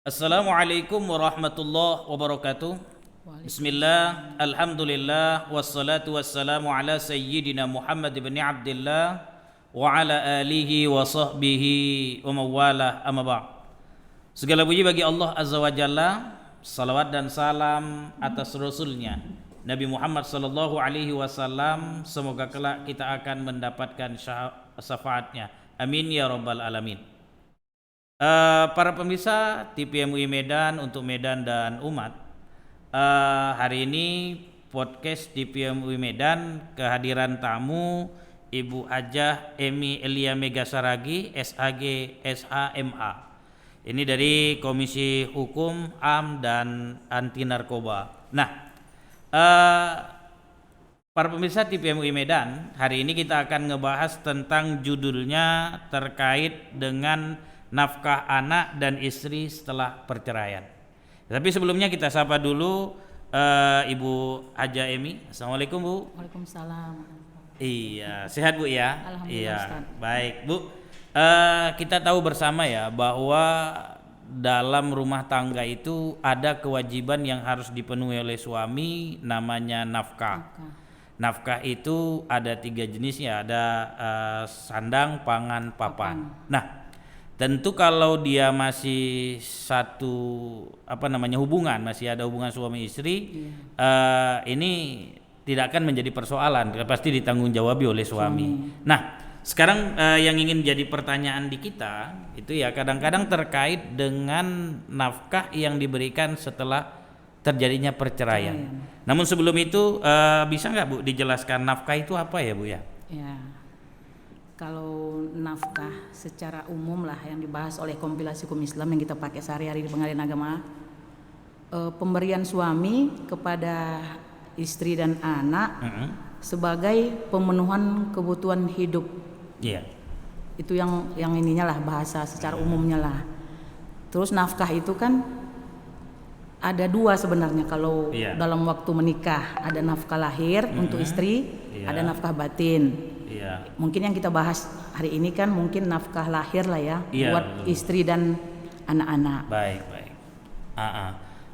Assalamualaikum warahmatullahi wabarakatuh. Bismillah, alhamdulillah, wassalatu wassalamu ala sayyidina Muhammad ibn Abdullah wa ala alihi wa sahbihi wa mawalah amma ba'd. Segala puji bagi Allah Azza wa Jalla, salawat dan salam atas Rasulnya Nabi Muhammad sallallahu alaihi wasallam. Semoga kelak kita akan mendapatkan syafaatnya. Amin ya rabbal alamin. Para pemirsa TV MUI Medan untuk Medan dan umat, hari ini podcast TV MUI Medan kehadiran tamu Ibu Hajah Emi Elia Megasaragi SAG SHMA. Ini dari Komisi Hukum AM dan Anti Narkoba. Nah, para pemirsa TV MUI Medan, hari ini kita akan ngebahas tentang judulnya terkait dengan nafkah anak dan istri setelah perceraian. Tapi sebelumnya kita sapa dulu Ibu Hajah Emi. Assalamualaikum Bu. Waalaikumsalam. Iya, sehat Bu ya? Alhamdulillah, Iya, Ustaz. baik Bu. Kita tahu bersama ya bahwa dalam rumah tangga itu ada kewajiban yang harus dipenuhi oleh suami, namanya nafkah. Nafkah itu ada 3 jenis ya, ada sandang, pangan, papan. Nah, tentu kalau dia masih satu hubungan, masih ada hubungan suami istri, ini tidak akan menjadi persoalan, pasti ditanggung jawabi oleh suami. Nah, sekarang yang ingin jadi pertanyaan di kita itu ya kadang-kadang terkait dengan nafkah yang diberikan setelah terjadinya perceraian. Namun sebelum itu bisa nggak Bu dijelaskan nafkah itu apa ya Bu ya? Ya. Kalau nafkah secara umum lah yang dibahas oleh kompilasi hukum Islam yang kita pakai sehari-hari di pengadilan agama, pemberian suami kepada istri dan anak sebagai pemenuhan kebutuhan hidup. Iya. Itu yang ininya lah, bahasa secara umumnya lah. Terus nafkah itu kan ada 2 sebenarnya kalau dalam waktu menikah, ada nafkah lahir untuk istri, ada nafkah batin. Iya. Mungkin yang kita bahas hari ini kan mungkin nafkah lahir lah ya, buat istri dan anak-anak. Baik.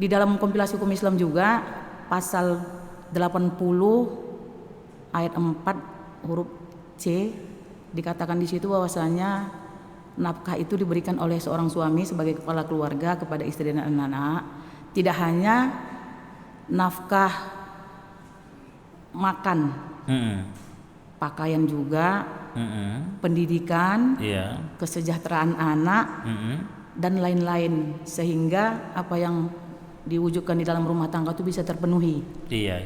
Di dalam kompilasi hukum Islam juga pasal 80 ayat 4 huruf C dikatakan di situ bahwasanya nafkah itu diberikan oleh seorang suami sebagai kepala keluarga kepada istri dan anak-anak. Tidak hanya nafkah makan, pakaian juga, pendidikan, kesejahteraan anak, dan lain-lain, sehingga apa yang diwujudkan di dalam rumah tangga itu bisa terpenuhi. Iya.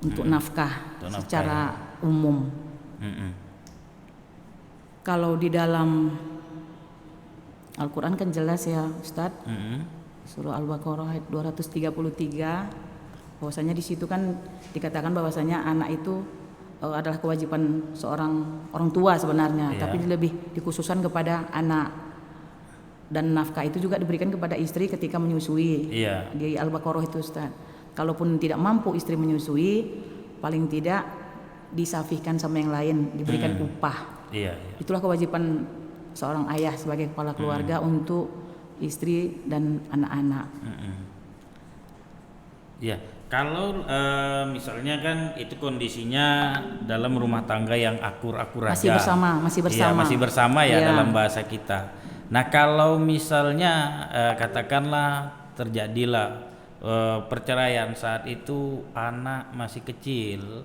Untuk nafkah secara umum. Kalau di dalam Al-Quran kan jelas ya Ustadz, surah Al-Baqarah ayat 233, bahwasanya di situ kan dikatakan bahwasanya anak itu adalah kewajiban seorang orang tua sebenarnya, tapi lebih dikhususkan kepada anak, dan nafkah itu juga diberikan kepada istri ketika menyusui. Di Al-Baqarah itu Ustaz, kalaupun tidak mampu istri menyusui, paling tidak disafihkan sama yang lain, diberikan upah. Itulah kewajiban seorang ayah sebagai kepala keluarga untuk istri dan anak-anak. Kalau misalnya kan itu kondisinya dalam rumah tangga yang akur-akur aja. Masih bersama ya dalam bahasa kita. Nah, kalau misalnya katakanlah terjadilah perceraian saat itu anak masih kecil,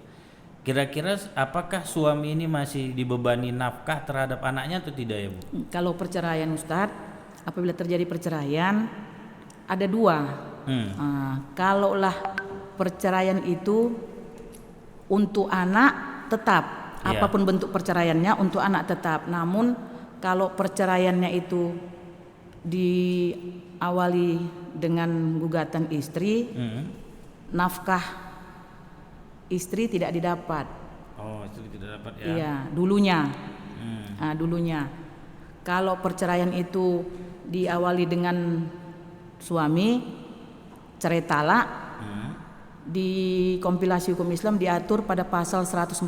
kira-kira apakah suami ini masih dibebani nafkah terhadap anaknya atau tidak ya Bu? Kalau perceraian Ustadz, apabila terjadi perceraian ada 2. Kalaulah perceraian itu untuk anak tetap, apapun bentuk perceraiannya untuk anak tetap. Namun kalau perceraiannya itu diawali dengan gugatan istri, nafkah istri tidak didapat. Istri tidak dapat ya? Iya, dulunya. Dulunya. Kalau perceraian itu diawali dengan suami, cerai talak, di kompilasi hukum Islam diatur pada pasal 149,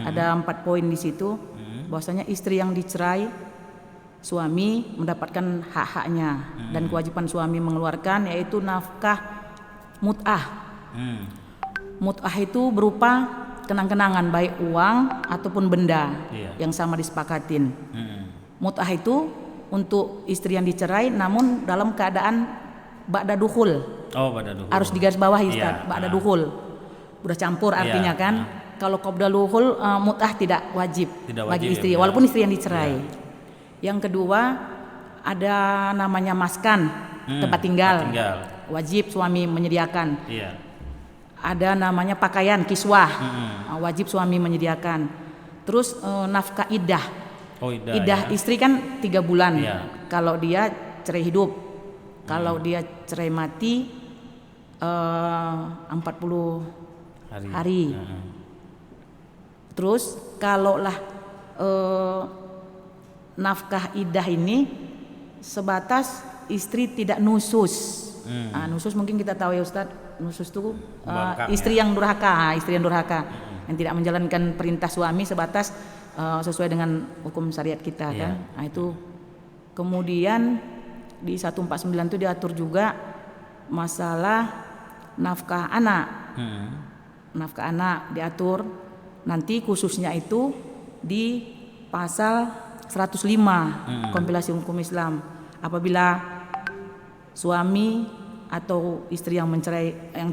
ada 4 poin di situ, bahwasanya istri yang dicerai suami mendapatkan hak-haknya dan kewajiban suami mengeluarkan yaitu nafkah mut'ah. Mut'ah itu berupa kenang-kenangan baik uang ataupun benda yang sama disepakatin. Mut'ah itu untuk istri yang dicerai namun dalam keadaan ba'da dukhul. Oh, ba'da dukhul. Harus digarisbawahi Ustaz, ba'da dukhul. Udah campur artinya kan. Kalau qabla dukhul mut'ah tidak wajib bagi istri walaupun istri yang dicerai. Yang kedua ada namanya maskan, tempat tinggal. Wajib suami menyediakan. Ada namanya pakaian kiswah, wajib suami menyediakan. Terus nafkah iddah. Iddah istri kan 3 bulan. Kalau dia cerai hidup, kalau dia cerai mati 40 hari. Terus kalaulah nafkah iddah ini sebatas istri tidak nusus. Nusus mungkin kita tahu ya Ustadz, nusus itu istri yang durhaka, yang tidak menjalankan perintah suami sebatas sesuai dengan hukum syariat kita kan. Nah, itu kemudian di 149 itu diatur juga masalah nafkah anak. Nafkah anak diatur nanti khususnya itu di pasal 105 kompilasi hukum Islam. Apabila suami atau istri yang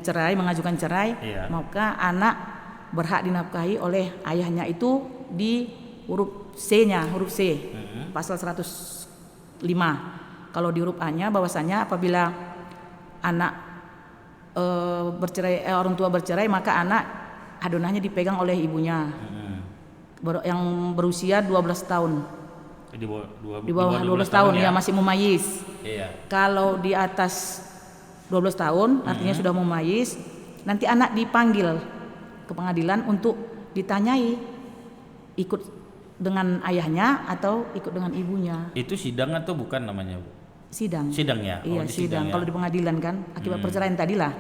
cerai mengajukan cerai, maka anak berhak dinafkahi oleh ayahnya itu di huruf C-nya, huruf C. Pasal 105. Kalau di huruf A-nya bahwasanya apabila anak orang tua bercerai maka anak adonannya dipegang oleh ibunya. Yang berusia 12 tahun. Di bawah 12 tahun ya masih mumayyiz. Kalau di atas 12 tahun artinya sudah mumayyiz, nanti anak dipanggil ke pengadilan untuk ditanyai ikut dengan ayahnya atau ikut dengan ibunya. Itu sidang atau bukan namanya, Bu? Sidang. Sidang ya. Iya, sidang. Kalau di pengadilan kan akibat perceraian tadilah.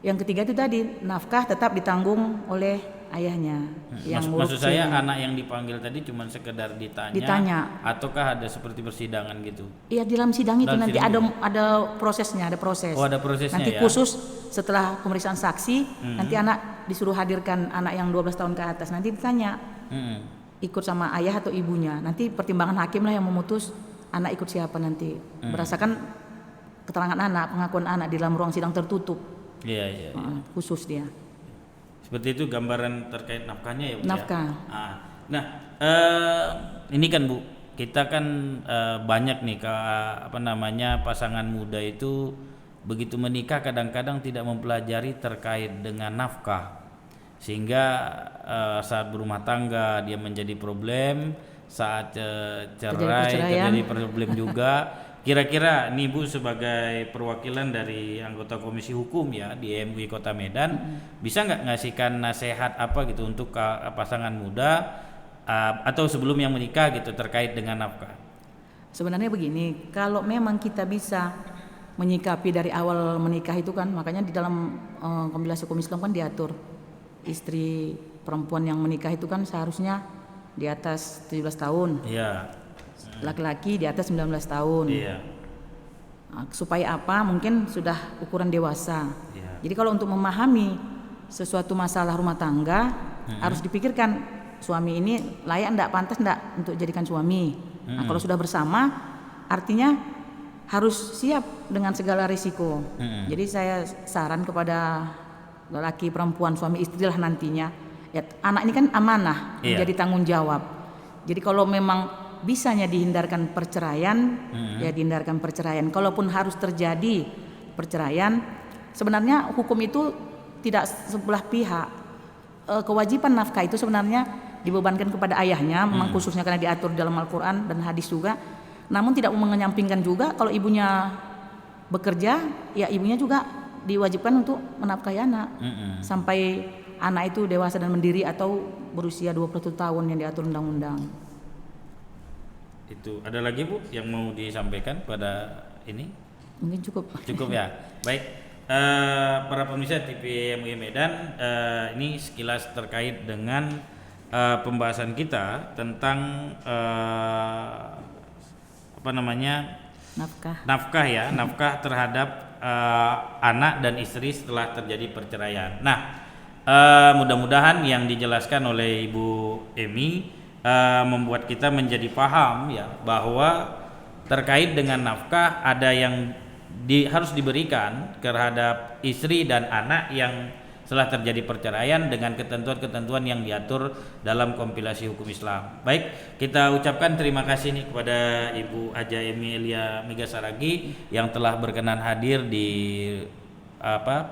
Yang ketiga itu tadi nafkah tetap ditanggung oleh ayahnya. Maksud saya anak yang dipanggil tadi cuma sekedar ditanya ataukah ada seperti persidangan gitu? Iya, di dalam sidang itu nanti ada prosesnya, ada proses. Oh, ada prosesnya nanti khusus setelah pemeriksaan saksi, nanti anak disuruh hadirkan anak yang 12 tahun ke atas, nanti ditanya. Ikut sama ayah atau ibunya. Nanti pertimbangan hakim lah yang memutus anak ikut siapa nanti. Berdasarkan keterangan anak, pengakuan anak di dalam ruang sidang tertutup. Khusus dia. Seperti itu gambaran terkait nafkahnya ya, Bu. Nafkah. Nah, ini kan Bu, kita kan banyak nih pasangan muda itu begitu menikah kadang-kadang tidak mempelajari terkait dengan nafkah, sehingga saat berumah tangga dia menjadi problem, saat cerai terjadi problem juga. Kira-kira nih Bu sebagai perwakilan dari anggota Komisi Hukum ya di MUI Kota Medan, bisa nggak ngasihkan nasihat apa gitu untuk pasangan muda atau sebelum yang menikah gitu terkait dengan nafkah? Sebenarnya begini, kalau memang kita bisa menyikapi dari awal menikah itu kan, makanya di dalam kompilasi hukum Islam kan diatur istri perempuan yang menikah itu kan seharusnya di atas 17 tahun. Laki-laki di atas 19 tahun. Supaya apa? Mungkin sudah ukuran dewasa. Jadi kalau untuk memahami sesuatu masalah rumah tangga harus dipikirkan suami ini layak enggak, pantas enggak untuk jadikan suami. Nah, kalau sudah bersama artinya harus siap dengan segala risiko. Jadi saya saran kepada laki perempuan suami istri lah nantinya. Ya, anak ini kan amanah, menjadi tanggung jawab. Jadi kalau memang bisanya dihindarkan perceraian, ya dihindarkan perceraian. Kalaupun harus terjadi perceraian, sebenarnya hukum itu tidak sebelah pihak. Kewajiban nafkah itu sebenarnya dibebankan kepada ayahnya, memang khususnya karena diatur dalam Al-Quran dan hadis juga. Namun tidak menyampingkan juga kalau ibunya bekerja, ya ibunya juga diwajibkan untuk menafkahi anak sampai anak itu dewasa dan mandiri atau berusia 21 tahun yang diatur undang-undang. Itu ada lagi Bu yang mau disampaikan pada ini? Mungkin cukup ya. Baik, para pemirsa TV MUI Medan, ini sekilas terkait dengan pembahasan kita tentang nafkah ya, nafkah terhadap anak dan istri setelah terjadi perceraian. Nah, mudah-mudahan yang dijelaskan oleh Ibu Emi membuat kita menjadi paham ya bahwa terkait dengan nafkah ada yang harus diberikan terhadap istri dan anak yang setelah terjadi perceraian dengan ketentuan-ketentuan yang diatur dalam kompilasi hukum Islam. Baik, kita ucapkan terima kasih nih kepada Ibu Haja Emi Elia Megasaragi yang telah berkenan hadir di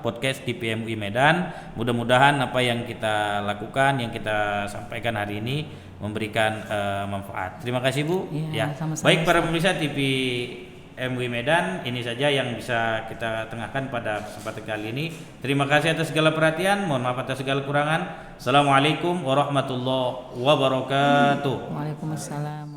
podcast TP MUI Medan. Mudah-mudahan apa yang kita lakukan, yang kita sampaikan hari ini memberikan manfaat. Terima kasih Bu. Ya, sama-sama. Baik para pemirsa TV MUI Medan, ini saja yang bisa kita tengahkan pada kesempatan kali ini. Terima kasih atas segala perhatian, mohon maaf atas segala kurangan. Assalamualaikum warahmatullahi wabarakatuh. Waalaikumsalam.